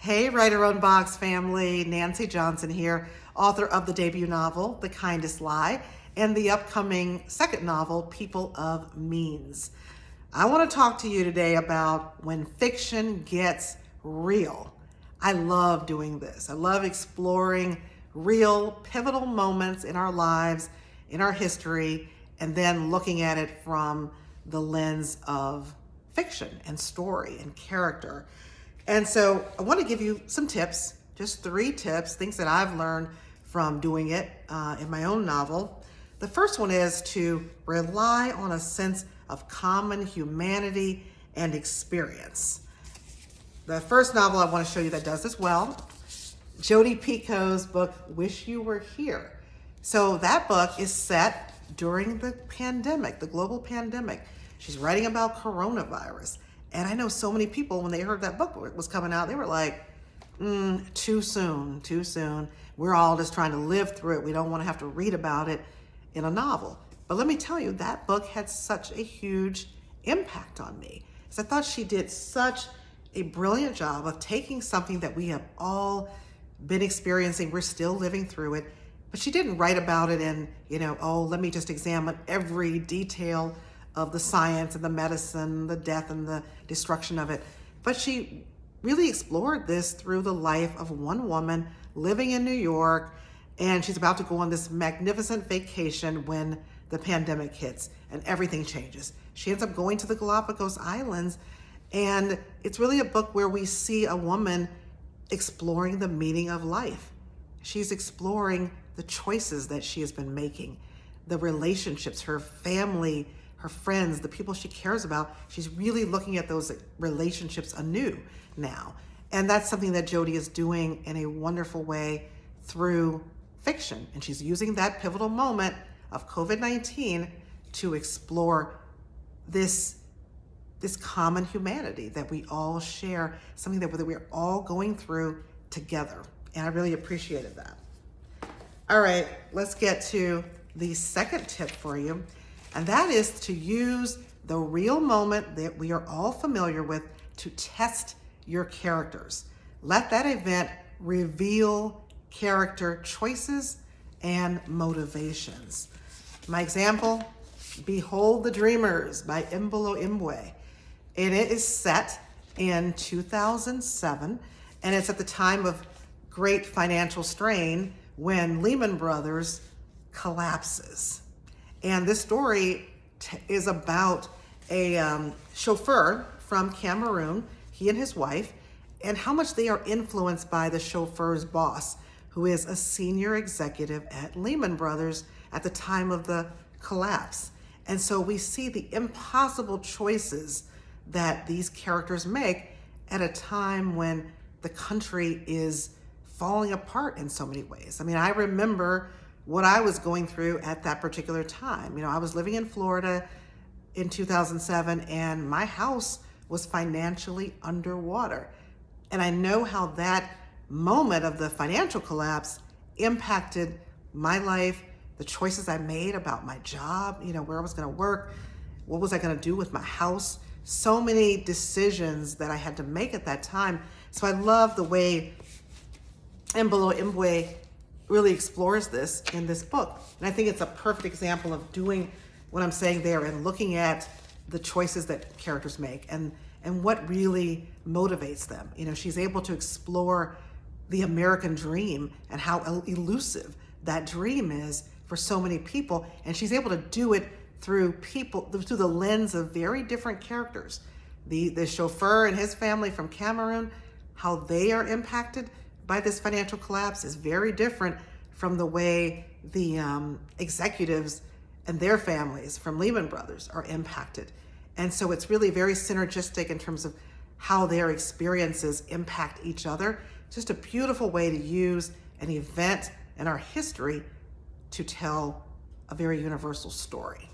Hey, Writer on Box family, Nancy Johnson here, author of the debut novel, The Kindest Lie, and the upcoming second novel, People of Means. I want to talk to you today about when fiction gets real. I love doing this. I love exploring real, pivotal moments in our lives, in our history, and then looking at it from the lens of fiction and story and character. And so I want to give you some tips, just 3 tips, things that I've learned from doing it in my own novel. The first one is to rely on a sense of common humanity and experience. The first novel I want to show you that does this well, Jodi Picoult's book, Wish You Were Here. So that book is set during the pandemic, the global pandemic. She's writing about coronavirus. And I know so many people, when they heard that book was coming out, they were like, too soon. We're all just trying to live through it. We don't want to have to read about it in a novel. But let me tell you, that book had such a huge impact on me. So I thought she did such a brilliant job of taking something that we have all been experiencing. We're still living through it. But she didn't write about it in, let me just examine every detail of the science and the medicine, the death and the destruction of it. But she really explored this through the life of one woman living in New York, and she's about to go on this magnificent vacation when the pandemic hits and everything changes. She ends up going to the Galapagos Islands, and it's really a book where we see a woman exploring the meaning of life. She's exploring the choices that she has been making, the relationships, her family, her friends, the people she cares about. She's really looking at those relationships anew now. And that's something that Jodi is doing in a wonderful way through fiction. And she's using that pivotal moment of COVID-19 to explore this common humanity that we all share, something that we're all going through together. And I really appreciated that. All right, let's get to the second tip for you. And that is to use the real moment that we are all familiar with to test your characters. Let that event reveal character choices and motivations. My example, Behold the Dreamers by Mbolo Imwe. And it is set in 2007, and it's at the time of great financial strain when Lehman Brothers collapses. And this story is about a chauffeur from Cameroon, he and his wife, and how much they are influenced by the chauffeur's boss, who is a senior executive at Lehman Brothers at the time of the collapse. And so we see the impossible choices that these characters make at a time when the country is falling apart in so many ways. I mean, I remember what I was going through at that particular time. I was living in Florida in 2007, and my house was financially underwater. And I know how that moment of the financial collapse impacted my life, the choices I made about my job, where I was gonna work, what was I gonna do with my house, so many decisions that I had to make at that time. So I love the way Mbolo Imwe really explores this in this book. And I think it's a perfect example of doing what I'm saying there and looking at the choices that characters make and what really motivates them. She's able to explore the American dream and how elusive that dream is for so many people. And she's able to do it through the lens of very different characters. The chauffeur and his family from Cameroon, how they are impacted by this financial collapse is very different from the way the executives and their families from Lehman Brothers are impacted. And so it's really very synergistic in terms of how their experiences impact each other. Just a beautiful way to use an event in our history to tell a very universal story.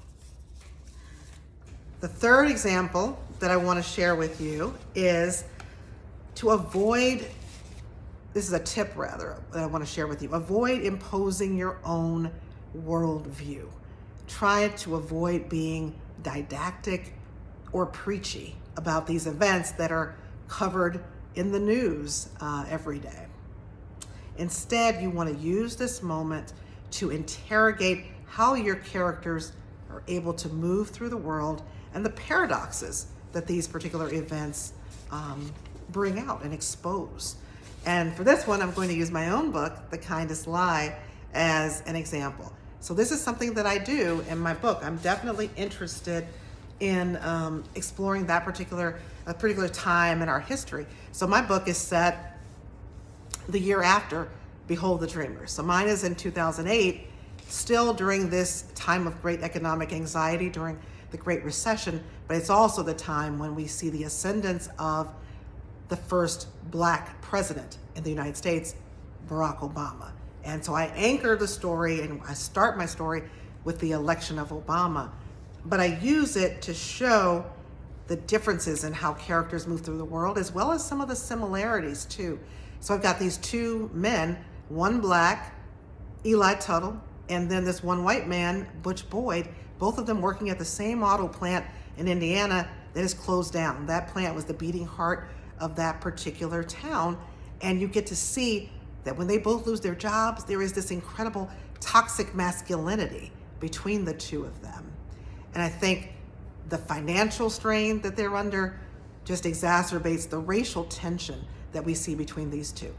The third example that I want to share with you is to avoid, this is a tip rather, that I want to share with you. Avoid imposing your own worldview. Try to avoid being didactic or preachy about these events that are covered in the news every day. Instead, you want to use this moment to interrogate how your characters are able to move through the world and the paradoxes that these particular events bring out and expose. And for this one, I'm going to use my own book, The Kindest Lie, as an example. So this is something that I do in my book. I'm definitely interested in exploring that particular time in our history. So my book is set the year after Behold the Dreamers. So mine is in 2008, still during this time of great economic anxiety during the Great Recession, but it's also the time when we see the ascendance of the first Black president in the United States, Barack Obama. And so I anchor the story and I start my story with the election of Obama, but I use it to show the differences in how characters move through the world, as well as some of the similarities too. So I've got these two men, one Black, Eli Tuttle, and then this one white man, Butch Boyd, both of them working at the same auto plant in Indiana that is closed down. That plant was the beating heart of that particular town. And you get to see that when they both lose their jobs, there is this incredible toxic masculinity between the two of them. And I think the financial strain that they're under just exacerbates the racial tension that we see between these two.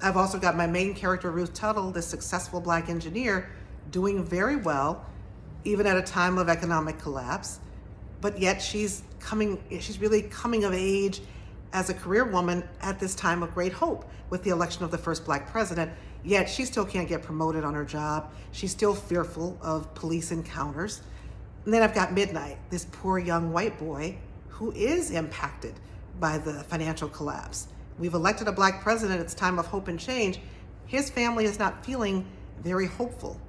I've also got my main character, Ruth Tuttle, the successful Black engineer, doing very well, even at a time of economic collapse. But yet she's really coming of age as a career woman at this time of great hope with the election of the first Black president. Yet she still can't get promoted on her job. She's still fearful of police encounters. And then I've got Midnight, this poor young white boy who is impacted by the financial collapse. We've elected a Black president. It's time of hope and change. His family is not feeling very hopeful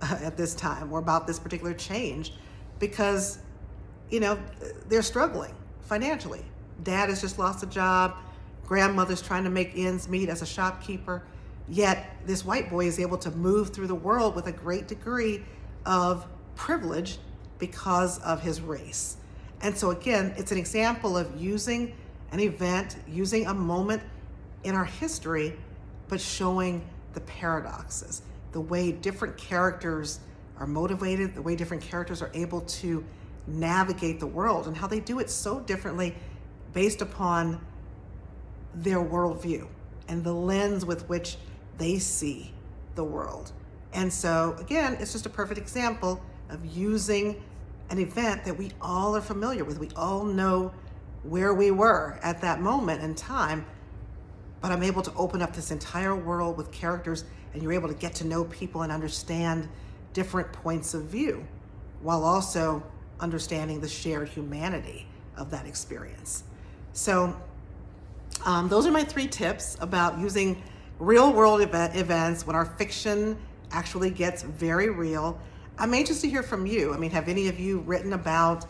at this time or about this particular change because, they're struggling financially. Dad has just lost a job. Grandmother's trying to make ends meet as a shopkeeper. Yet this white boy is able to move through the world with a great degree of privilege because of his race. And so again, it's an example of using an event, using a moment in our history, but showing the paradoxes, the way different characters are motivated, the way different characters are able to navigate the world, and how they do it so differently based upon their worldview and the lens with which they see the world. And so again, it's just a perfect example of using an event that we all are familiar with. We all know where we were at that moment in time, but I'm able to open up this entire world with characters, and you're able to get to know people and understand different points of view while also understanding the shared humanity of that experience. So those are my 3 tips about using real world events when our fiction actually gets very real. I'm anxious to hear from you. Have any of you written about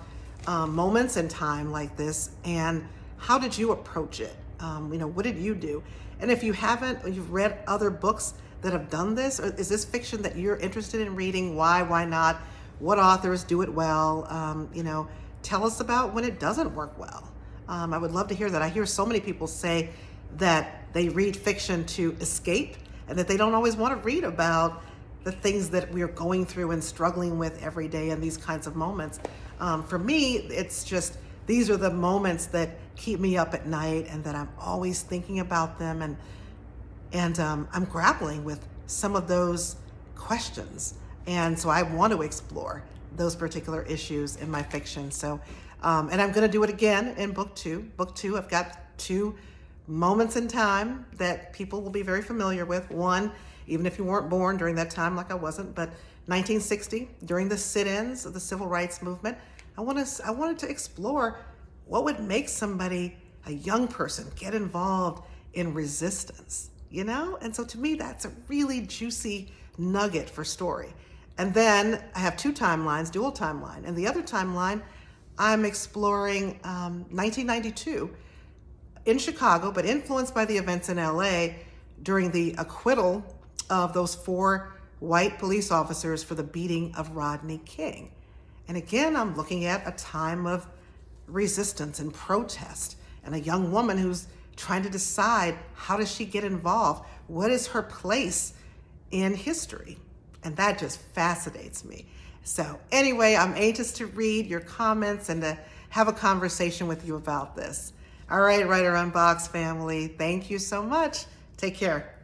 moments in time like this, and how did you approach it? What did you do? And if you haven't, or you've read other books that have done this, or is this fiction that you're interested in reading? Why not? What authors do it well? Tell us about when it doesn't work well. I would love to hear that. I hear so many people say that they read fiction to escape and that they don't always want to read about the things that we're going through and struggling with every day in these kinds of moments. For me, it's just, these are the moments that keep me up at night and that I'm always thinking about them, and I'm grappling with some of those questions. And so I want to explore those particular issues in my fiction. So, and I'm going to do it again in book 2. Book 2, I've got 2 moments in time that people will be very familiar with. One, even if you weren't born during that time like I wasn't, but 1960, during the sit-ins of the civil rights movement, I wanted to explore what would make somebody, a young person, get involved in resistance, And so to me, that's a really juicy nugget for story. And then I have 2 timelines, dual timeline. And the other timeline, I'm exploring 1992 in Chicago, but influenced by the events in LA during the acquittal of those 4 white police officers for the beating of Rodney King. And again, I'm looking at a time of resistance and protest, and a young woman who's trying to decide, how does she get involved? What is her place in history? And that just fascinates me. So anyway, I'm anxious to read your comments and to have a conversation with you about this. All right, Writer Unbox family, thank you so much. Take care.